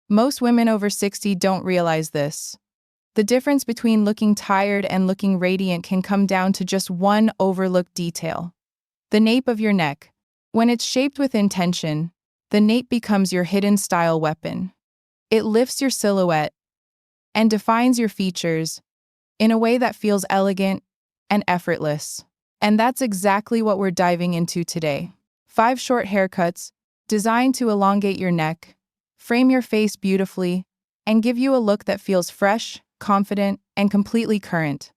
Most women over 60 don't realize this. The difference between looking tired and looking radiant can come down to just one overlooked detail. The nape of your neck. When it's shaped with intention, the nape becomes your hidden style weapon. It lifts your silhouette and defines your features in a way that feels elegant and effortless. And that's exactly what we're diving into today. 5 short haircuts designed to elongate your neck, frame your face beautifully, and give you a look that feels fresh, confident, and completely current.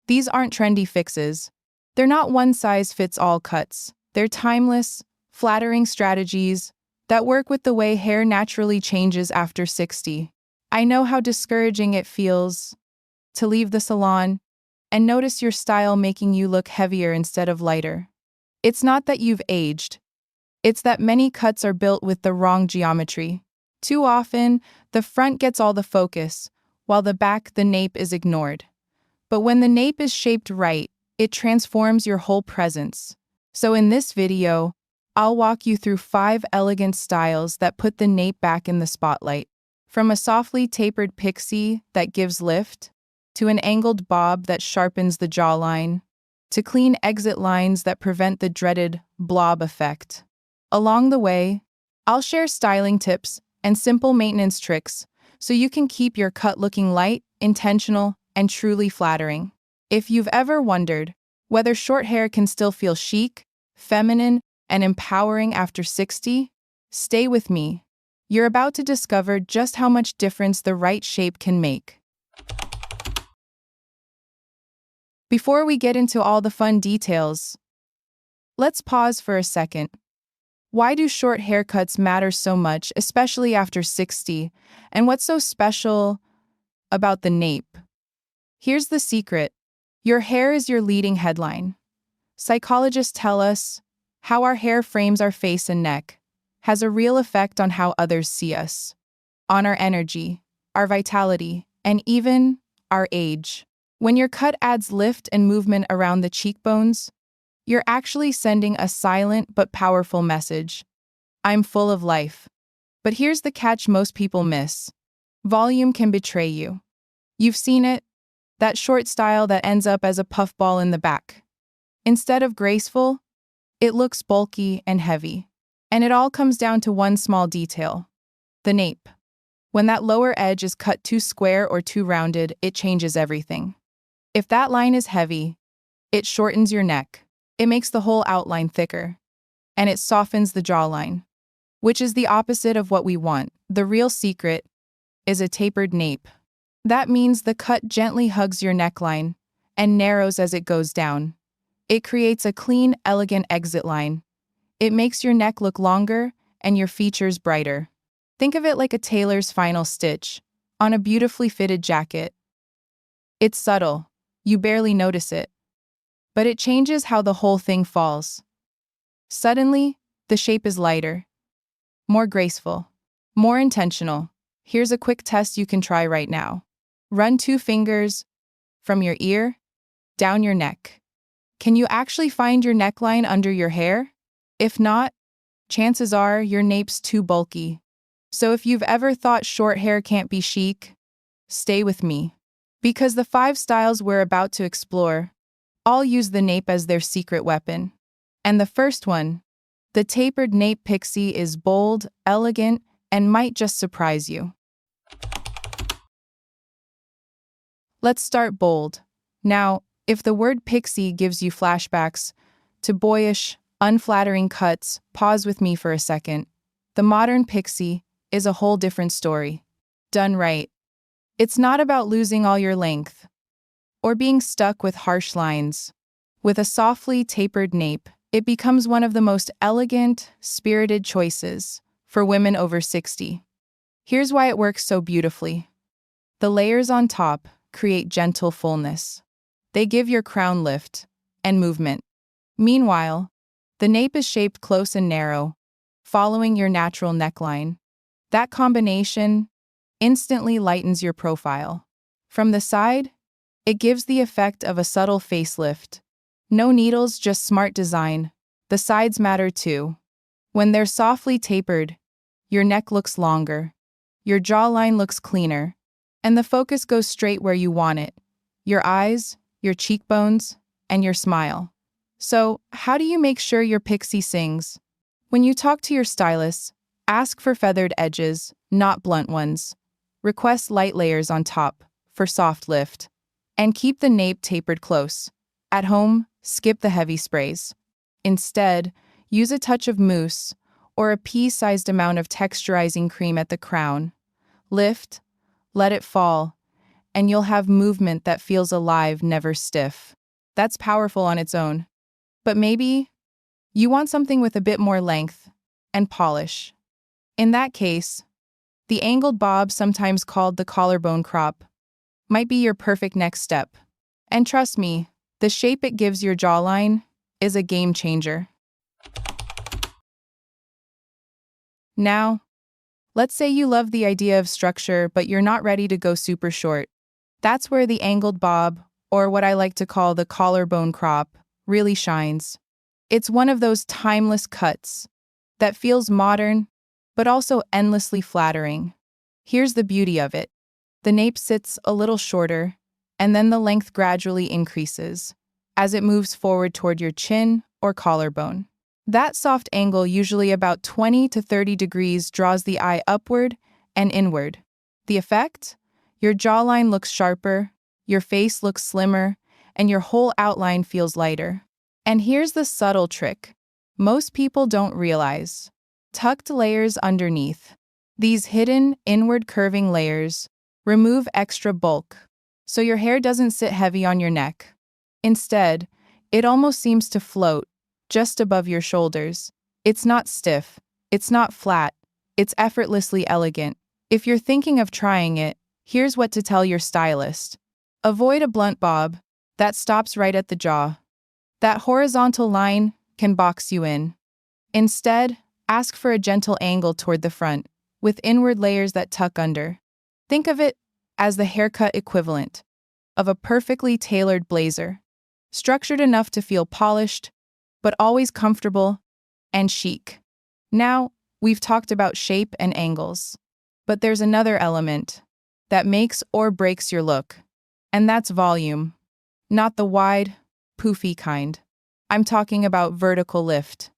These aren't trendy fixes. They're not one-size-fits-all cuts. They're timeless, flattering strategies that work with the way hair naturally changes after 60. I know how discouraging it feels to leave the salon and notice your style making you look heavier instead of lighter. It's not that you've aged. It's that many cuts are built with the wrong geometry. Too often, the front gets all the focus, while the back, the nape, is ignored. But when the nape is shaped right, it transforms your whole presence. So in this video, I'll walk you through 5 elegant styles that put the nape back in the spotlight. From a softly tapered pixie that gives lift, to an angled bob that sharpens the jawline, to clean exit lines that prevent the dreaded blob effect. Along the way, I'll share styling tips and simple maintenance tricks so you can keep your cut looking light, intentional, and truly flattering. If you've ever wondered whether short hair can still feel chic, feminine, and empowering after 60, stay with me. You're about to discover just how much difference the right shape can make. Before we get into all the fun details, let's pause for a second. Why do short haircuts matter so much, especially after 60? And what's so special about the nape? Here's the secret. Your hair is your leading headline. Psychologists tell us how our hair frames our face and neck has a real effect on how others see us, on our energy, our vitality, and even our age. When your cut adds lift and movement around the cheekbones, you're actually sending a silent but powerful message. I'm full of life. But here's the catch most people miss. Volume can betray you. You've seen it, that short style that ends up as a puffball in the back. Instead of graceful, it looks bulky and heavy. And it all comes down to one small detail: the nape. When that lower edge is cut too square or too rounded, it changes everything. If that line is heavy, it shortens your neck. It makes the whole outline thicker. And it softens the jawline, which is the opposite of what we want. The real secret is a tapered nape. That means the cut gently hugs your neckline and narrows as it goes down. It creates a clean, elegant exit line. It makes your neck look longer and your features brighter. Think of it like a tailor's final stitch on a beautifully fitted jacket. It's subtle. You barely notice it. But it changes how the whole thing falls. Suddenly, the shape is lighter, more graceful, more intentional. Here's a quick test you can try right now. Run 2 fingers from your ear down your neck. Can you actually find your neckline under your hair? If not, chances are your nape's too bulky. So if you've ever thought short hair can't be chic, stay with me. Because the 5 styles we're about to explore all use the nape as their secret weapon. And the first one, the Tapered Nape Pixie, is bold, elegant, and might just surprise you. Let's start bold. Now, if the word pixie gives you flashbacks to boyish, unflattering cuts, pause with me for a second. The modern pixie is a whole different story. Done right, it's not about losing all your length or being stuck with harsh lines. With a softly tapered nape, it becomes one of the most elegant, spirited choices for women over 60. Here's why it works so beautifully. The layers on top create gentle fullness. They give your crown lift and movement. Meanwhile, the nape is shaped close and narrow, following your natural neckline. That combination instantly lightens your profile. From the side, it gives the effect of a subtle facelift. No needles, just smart design. The sides matter too. When they're softly tapered, your neck looks longer. your jawline looks cleaner, and the focus goes straight where you want it: your eyes, your cheekbones, and your smile. So, how do you make sure your pixie sings? When you talk to your stylist, ask for feathered edges, not blunt ones. Request light layers on top for soft lift. And keep the nape tapered close. At home, skip the heavy sprays. Instead, use a touch of mousse or a pea-sized amount of texturizing cream at the crown. Lift, let it fall, and you'll have movement that feels alive, never stiff. That's powerful on its own. But maybe you want something with a bit more length and polish. In that case, the angled bob, sometimes called the collarbone crop, might be your perfect next step. And trust me, the shape it gives your jawline is a game changer. Now, let's say you love the idea of structure, but you're not ready to go super short. That's where the angled bob, or what I like to call the collarbone crop, really shines. It's one of those timeless cuts that feels modern, but also endlessly flattering. Here's the beauty of it. The nape sits a little shorter, and then the length gradually increases as it moves forward toward your chin or collarbone. That soft angle, usually about 20 to 30 degrees, draws the eye upward and inward. The effect? Your jawline looks sharper, your face looks slimmer, and your whole outline feels lighter. And here's the subtle trick most people don't realize: tucked layers underneath. These hidden, inward curving layers remove extra bulk, so your hair doesn't sit heavy on your neck. Instead, it almost seems to float just above your shoulders. It's not stiff, it's not flat, it's effortlessly elegant. If you're thinking of trying it, here's what to tell your stylist. Avoid a blunt bob that stops right at the jaw. That horizontal line can box you in. Instead, ask for a gentle angle toward the front, with inward layers that tuck under. Think of it as the haircut equivalent of a perfectly tailored blazer, structured enough to feel polished, but always comfortable and chic. Now, we've talked about shape and angles, but there's another element that makes or breaks your look, and that's volume. Not the wide, poofy kind. I'm talking about vertical lift.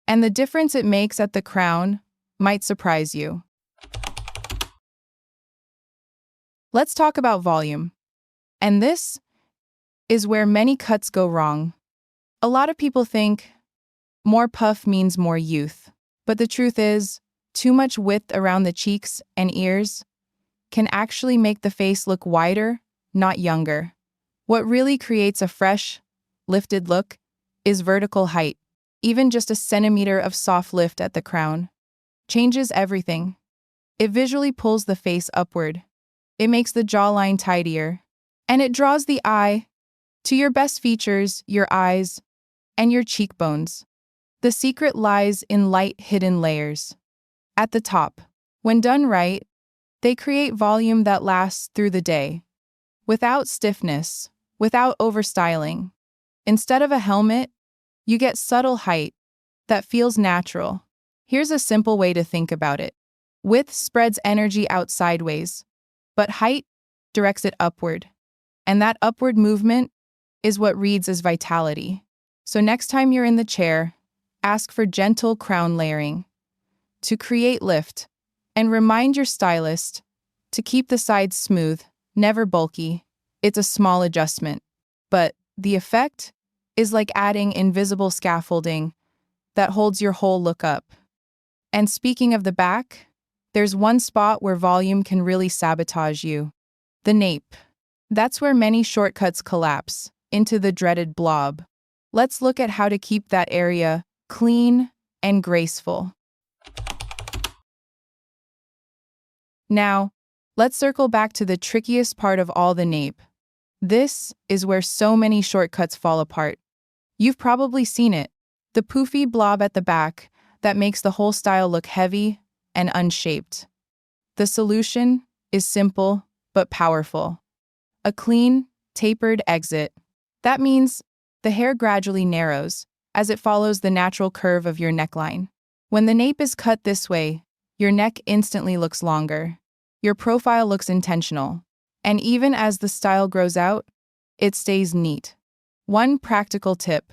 And the difference it makes at the crown might surprise you. Let's talk about volume. And this is where many cuts go wrong. A lot of people think more puff means more youth. But the truth is, too much width around the cheeks and ears can actually make the face look wider, not younger. What really creates a fresh, lifted look is vertical height. Even just a centimeter of soft lift at the crown changes everything. It visually pulls the face upward. It makes the jawline tidier. And it draws the eye to your best features, your eyes, and your cheekbones. The secret lies in light hidden layers. At the top, when done right, they create volume that lasts through the day, without stiffness, without overstyling. Instead of a helmet, you get subtle height that feels natural. Here's a simple way to think about it. Width spreads energy out sideways, but height directs it upward. And that upward movement is what reads as vitality. So next time you're in the chair, ask for gentle crown layering to create lift, and remind your stylist to keep the sides smooth, never bulky. It's a small adjustment, but the effect is like adding invisible scaffolding that holds your whole look up. And speaking of the back, there's one spot where volume can really sabotage you: the nape. That's where many shortcuts collapse into the dreaded blob. Let's look at how to keep that area clean and graceful. Now, let's circle back to the trickiest part of all: the nape. This is where so many shortcuts fall apart. You've probably seen it, the poofy blob at the back that makes the whole style look heavy and unshaped. The solution is simple but powerful: a clean, tapered exit. That means the hair gradually narrows as it follows the natural curve of your neckline. When the nape is cut this way, your neck instantly looks longer. your profile looks intentional. And even as the style grows out, it stays neat. One practical tip: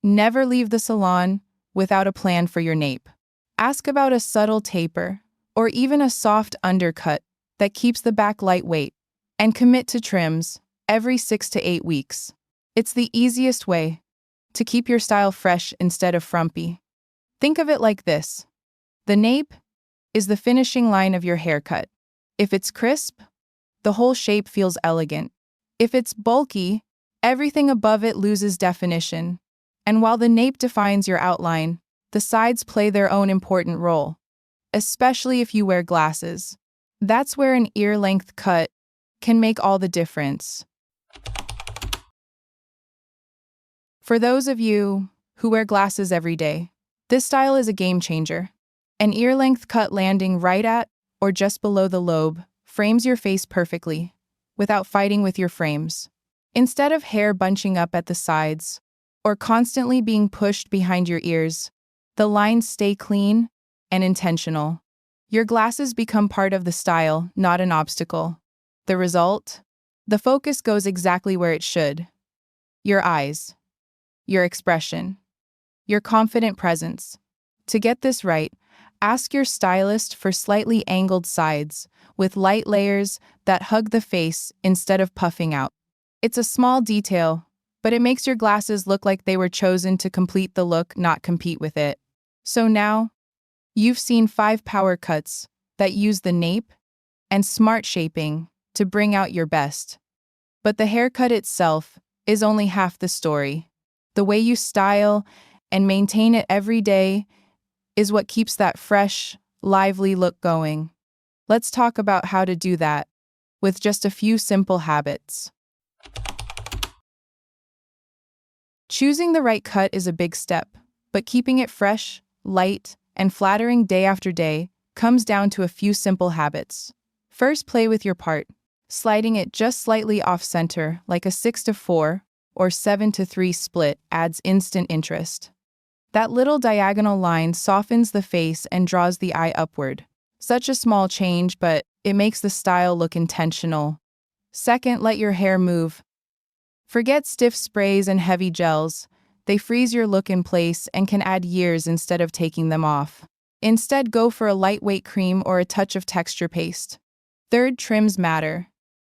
never leave the salon without a plan for your nape. Ask about a subtle taper or even a soft undercut that keeps the back lightweight, and commit to trims every 6 to 8 weeks. It's the easiest way to keep your style fresh instead of frumpy. Think of it like this: the nape is the finishing line of your haircut. If it's crisp, the whole shape feels elegant. If it's bulky, everything above it loses definition. And while the nape defines your outline, the sides play their own important role, especially if you wear glasses. That's where an ear-length cut can make all the difference. For those of you who wear glasses every day, this style is a game changer. An ear-length cut landing right at or just below the lobe frames your face perfectly, without fighting with your frames. Instead of hair bunching up at the sides or constantly being pushed behind your ears, the lines stay clean and intentional. Your glasses become part of the style, not an obstacle. The result? The focus goes exactly where it should. Your eyes, your expression, your confident presence. To get this right, ask your stylist for slightly angled sides with light layers that hug the face instead of puffing out. It's a small detail, but it makes your glasses look like they were chosen to complete the look, not compete with it. So now, you've seen 5 power cuts that use the nape and smart shaping to bring out your best. But the haircut itself is only half the story. The way you style and maintain it every day is what keeps that fresh, lively look going. Let's talk about how to do that with just a few simple habits. Choosing the right cut is a big step, but keeping it fresh, light, and flattering day after day comes down to a few simple habits. First, play with your part. Sliding it just slightly off-center, like a 6-4 or 7-3 split, adds instant interest. That little diagonal line softens the face and draws the eye upward. Such a small change, but it makes the style look intentional. Second, let your hair move. Forget stiff sprays and heavy gels. They freeze your look in place and can add years instead of taking them off. Instead, go for a lightweight cream or a touch of texture paste. Third, trims matter.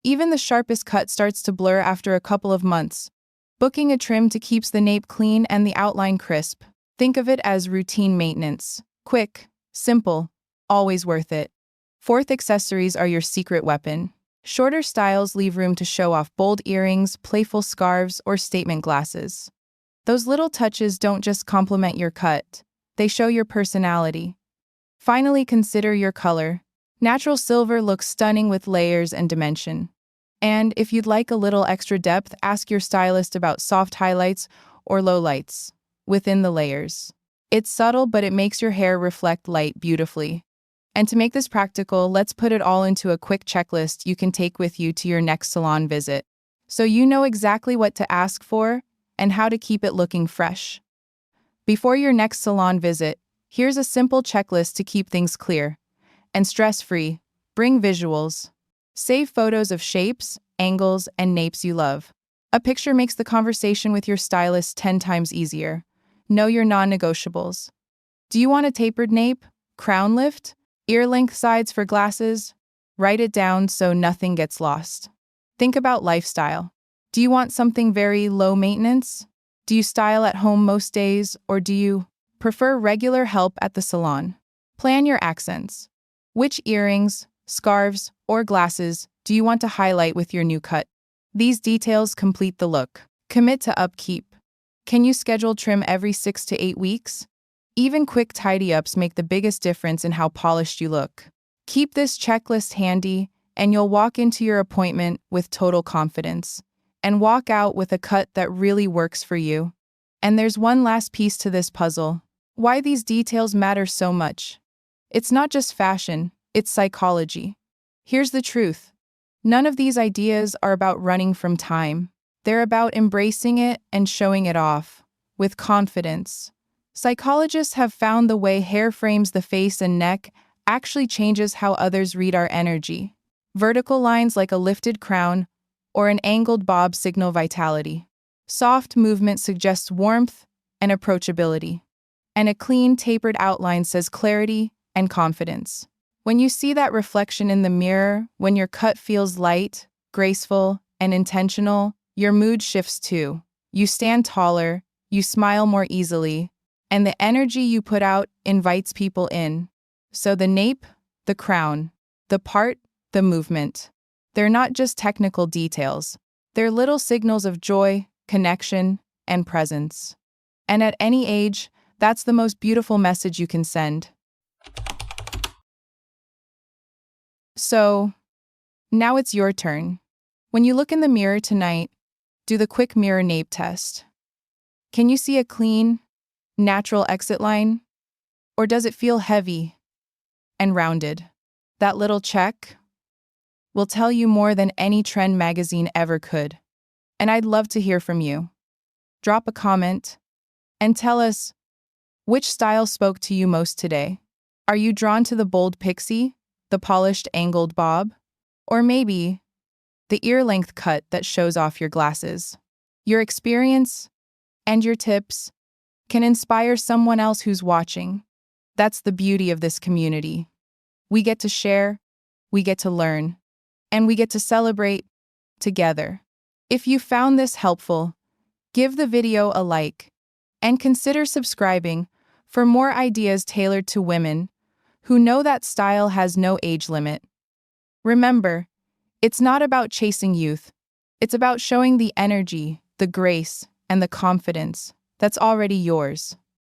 Even the sharpest cut starts to blur after a couple of months. Booking a trim to keeps the nape clean and the outline crisp. Think of it as routine maintenance. Quick, simple, always worth it. Fourth, accessories are your secret weapon. Shorter styles leave room to show off bold earrings, playful scarves, or statement glasses. Those little touches don't just complement your cut, they show your personality. Finally, consider your color. Natural silver looks stunning with layers and dimension. And if you'd like a little extra depth, ask your stylist about soft highlights or lowlights within the layers. It's subtle, but it makes your hair reflect light beautifully. And to make this practical, let's put it all into a quick checklist you can take with you to your next salon visit, so you know exactly what to ask for and how to keep it looking fresh. Before your next salon visit, here's a simple checklist to keep things clear and stress-free. Bring visuals. Save photos of shapes, angles, and napes you love. A picture makes the conversation with your stylist 10 times easier. Know your non-negotiables. Do you want a tapered nape, crown lift, ear-length sides for glasses? Write it down so nothing gets lost. Think about lifestyle. Do you want something very low maintenance? Do you style at home most days, or do you prefer regular help at the salon? Plan your accents. Which earrings, scarves, or glasses do you want to highlight with your new cut? These details complete the look. Commit to upkeep. Can you schedule trim every 6 to 8 weeks? Even quick tidy-ups make the biggest difference in how polished you look. Keep this checklist handy, and you'll walk into your appointment with total confidence, and walk out with a cut that really works for you. And there's one last piece to this puzzle: why these details matter so much. It's not just fashion, it's psychology. Here's the truth. None of these ideas are about running from time. They're about embracing it and showing it off with confidence. Psychologists have found the way hair frames the face and neck actually changes how others read our energy. Vertical lines like a lifted crown or an angled bob signal vitality. Soft movement suggests warmth and approachability. And a clean, tapered outline says clarity and confidence. When you see that reflection in the mirror, when your cut feels light, graceful, and intentional, your mood shifts too. You stand taller, you smile more easily, and the energy you put out invites people in. So the nape, the crown, the part, the movement. They're not just technical details. They're little signals of joy, connection, and presence. And at any age, that's the most beautiful message you can send. So, now it's your turn. When you look in the mirror tonight, do the quick mirror nape test. Can you see a clean, natural exit line? Or does it feel heavy and rounded? That little check will tell you more than any trend magazine ever could. And I'd love to hear from you. Drop a comment and tell us which style spoke to you most today. Are you drawn to the bold pixie, the polished angled bob, or maybe the ear-length cut that shows off your glasses? Your experience and your tips can inspire someone else who's watching. That's the beauty of this community. We get to share, we get to learn, and we get to celebrate together. If you found this helpful, give the video a like and consider subscribing for more ideas tailored to women who know that style has no age limit. Remember, it's not about chasing youth. It's about showing the energy, the grace, and the confidence that's already yours.